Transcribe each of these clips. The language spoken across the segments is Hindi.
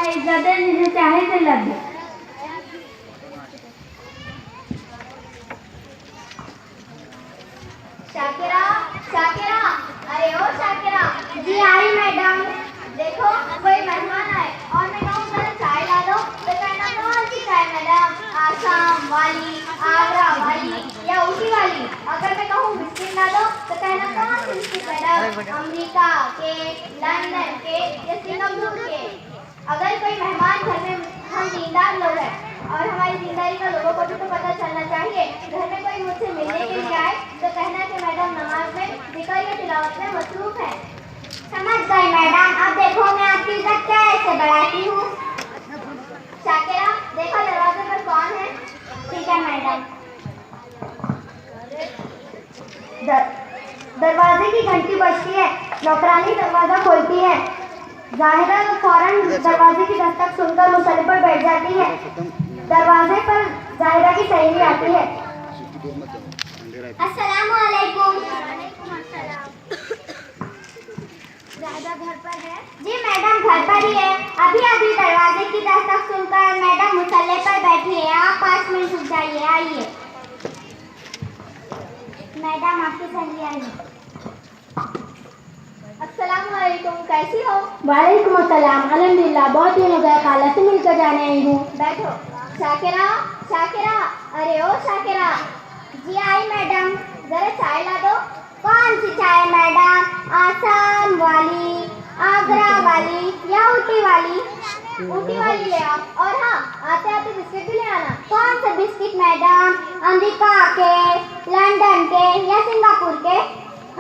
है, इज्जत है, जिसे चाहे से लग दे। शाकिरा, शाकिरा, अरे ओ शाकिरा। जी आई मैडम। देखो कोई मेहमान आए और मैं कहूँ जरा चाय ला दो तो कहना कौन सी चाय मैडम, आसाम वाली, आगरा वाली या ऊटी वाली। अगर मैं कहूँ बिस्किट ला दो तो कहना कौन सी बिस्किट मैडम, अमेरिका के, लंदन के या सिंगापुर के। अगर कोई मेहमान घर में, हम दीनदार लोग हैं और हमारी दीनदारी का लोगों को भी तो पता चलना चाहिए। घर में कोई मुझसे मिलने के लिए आए तो कहना कि मैडम नमाज में, जिक्र या तिलावत में मसरूफ है। समझ गई मैडम। अब देखो मैं आपकी इज्जत कैसे बढ़ाती हूँ। शाकिरा, देखो दरवाजे पर कौन है। ठीक है मैडम। दरवाजे की घंटी बजती है, नौकरानी दरवाजा खोलती है। जाहिरा फौरन दरवाजे की दस्तक सुनकर मुसल्ले पर बैठ जाती है। दरवाजे पर जाहिरा की सहेली आती है। अस्सलाम वालेकुम। ज़ाहिदा घर पर है? जी मैडम घर पर ही है। अभी अभी दरवाजे की दस्तक सुनकर मैडम मुसल्ले पर बैठी है। आप 5 मिनट रुक जाइए, आइए। मैडम आपकी सहेली आई है। अस्सलाम वालेकुम, कैसी हो? वालेकुम अस्सलाम, अल्हम्दुलिल्लाह। बहुत दिन हो गए, खाला से मिलकर जाने आई हूँ। बैठो। शाकिरा, शाकिरा, अरे ओ शाकिरा। जी आई मैडम। जरा चाय ला दो। कौन सी चाय मैडम, आसाम वाली, आगरा वाली या ऊटी वाली? ऊटी वाली ले आओ और हाँ, आते आते बिस्किट भी ले आना। कौन से बिस्किट मैडम, अमेरिका के, लंदन के या सिंगापुर के?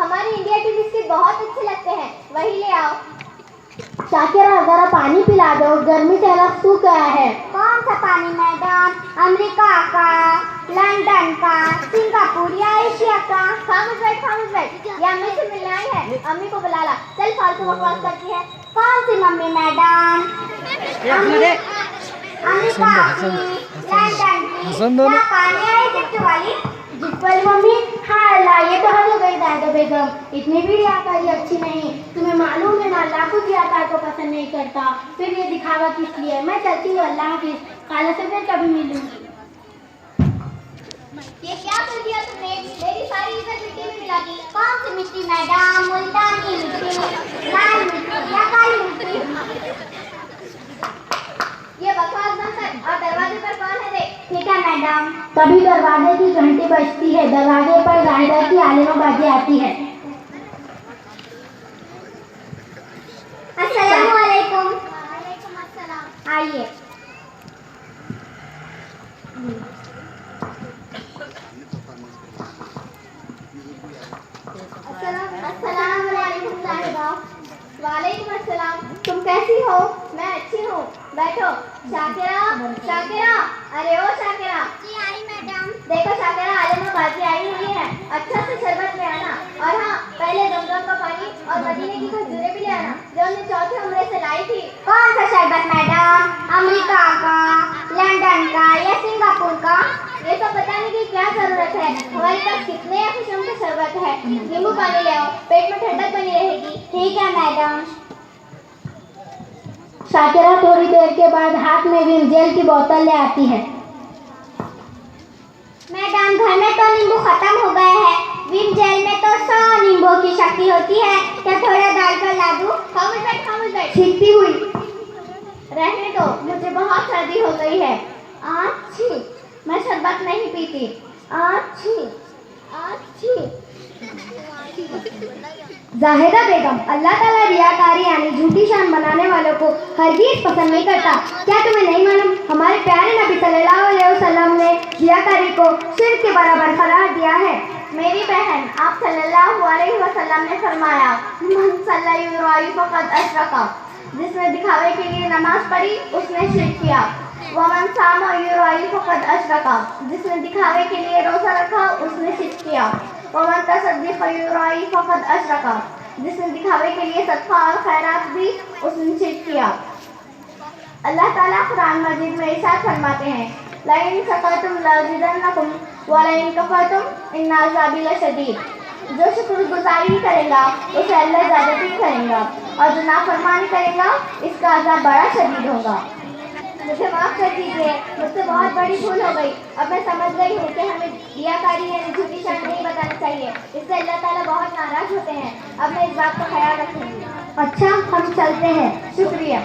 हमारे इंडिया के बिस्किट बहुत अच्छे लगते हैं, वही ले आओ। शाकिरा जरा पानी पिला दो, गर्मी से अलग सूख गया है। कौन सा पानी मैडम, अमेरिका का, लंदन का, सिंगापुर या एशिया का? खामोश बैठ, खामोश बैठ। ये अम्मी से मिलने आई है, अम्मी को बुला ला। चल, फालतू बकवास करती है। कौन सी मम्मी मैडम, अमेरिका की, लंदन की या पानी आई जिप्ट वाली? जिप्ट वाली मम्मी? हाँ लाइए तो हद हो गई दादा बेगम, इतनी भी रियाकारी अच्छी नहीं। तुम्हें मालूम है ना, अल्लाह को रियाकार को पसंद नहीं करता। फिर ये दिखावा किस लिए? मैं चलती हूँ, अल्लाह हाफिज़। खाला से फिर कभी मिलूंगी। ये क्या कर दिया तुमने? मेरी सारी इज्जत मिट्टी में मिला दी। कौन सी मिट्टी मैडम, मुल्तानी मिट्टी, लाल मिट्टी या काली मिट्टी? ये बकवास बंद कर और दरवाजे पर कौन है देख। ठीक है मैडम। तभी दरवाजे की घंटी बजती है। दरवाजे पर जाहिदा की आलिमाबाजी आती है। अस्सलाम वालेकुम। वालेकुम अस्सलाम। आइए। अस्सलाम वालेकुम जाहिदा। वालेकुम अस्सलाम। तुम कैसी हो? मैं अच्छी हूँ, बैठो। शाकिरा, शाकिरा, अरे ओ शाकिरा। जी आई मैडम। देखो शाकिरा, आलिमाबाजी आई हुई है, अच्छा से शरबत ले आना। और हाँ, पहले जमजम का पानी और मदीने की खजूरें भी ले आना, जो हमने चौथे उम्रे से लाई थी। कौन सा शरबत मैडम, अमेरिका का, लंदन का या सिंगापुर का? ये सब बताने की क्या जरूरत है? हमारे पास कितने किस्म के शरबत है। नींबू पानी ले आओ, पेट में ठंडक बनी रहेगी। ठीक है मैडम। शाकिरा थोड़ी देर के बाद हाथ में विम जेल की बोतल ले आती है। मैडम घर में तो नींबू खत्म हो गए हैं। विम जेल में तो 100 नींबू की शक्ति होती है। क्या थोड़ा डालकर ला दूं? खामोश बैठ, खामोश बैठ। छींकती हुई। रहने दो, मुझे बहुत सर्दी हो गई है। अच्छी, मैं शरबत नहीं पीती। अच्छी, अच्छी। जाहिदा बेगम, अल्लाह ताला रियाकारी यानी झूठी शान बनाने वालों को हरगिज़ पसंद नहीं करता। क्या तुम्हें नहीं मालूम, हमारे प्यारे नबी सल्लल्लाहु अलैहि वसल्लम ने रियाकारी को शिर्क के बराबर करार दिया है। मेरी बहन, आप सल्लल्लाहु अलैहि वसल्लम ने फरमाया, मन सल्ला युराई फक़द अशरका। जिसने दिखावे के लिए नमाज पढ़ी उसने शिर्क किया। वमन सामा युराई फक़द अशरका। जिसने दिखावे के लिए रोज़ा रखा उसने शिर्क किया। वमन तसद्दक़ युराई फक़द अशरका। जिसने दिखावे के लिए सदका और खैरात दी उसने शिर्क किया। अल्लाह ताला कुरान मजीद में इरशाद फरमाते हैं, लइन शकरतुम लज़ीदन्नकुम व लइन कफरतुम इन्न अज़ाबी लशदीद। जो शुक्रगुजारी करेगा उसे अल्लाह ज़्यादती करेगा, और जो नाफरमानी करेगा इसका अज़ाब बड़ा शदीद होगा। मुझे माफ़ कर दीजिए, मुझसे बहुत बड़ी भूल हो गई। अब मैं समझ गई हूँ कि हमें रियाकारी यानी झूठी शान नहीं बतानी चाहिए, इससे अल्लाह ताला बहुत नाराज़ होते हैं। अब मैं इस बात का ख्याल रखूँगी। अच्छा, हम चलते हैं। शुक्रिया।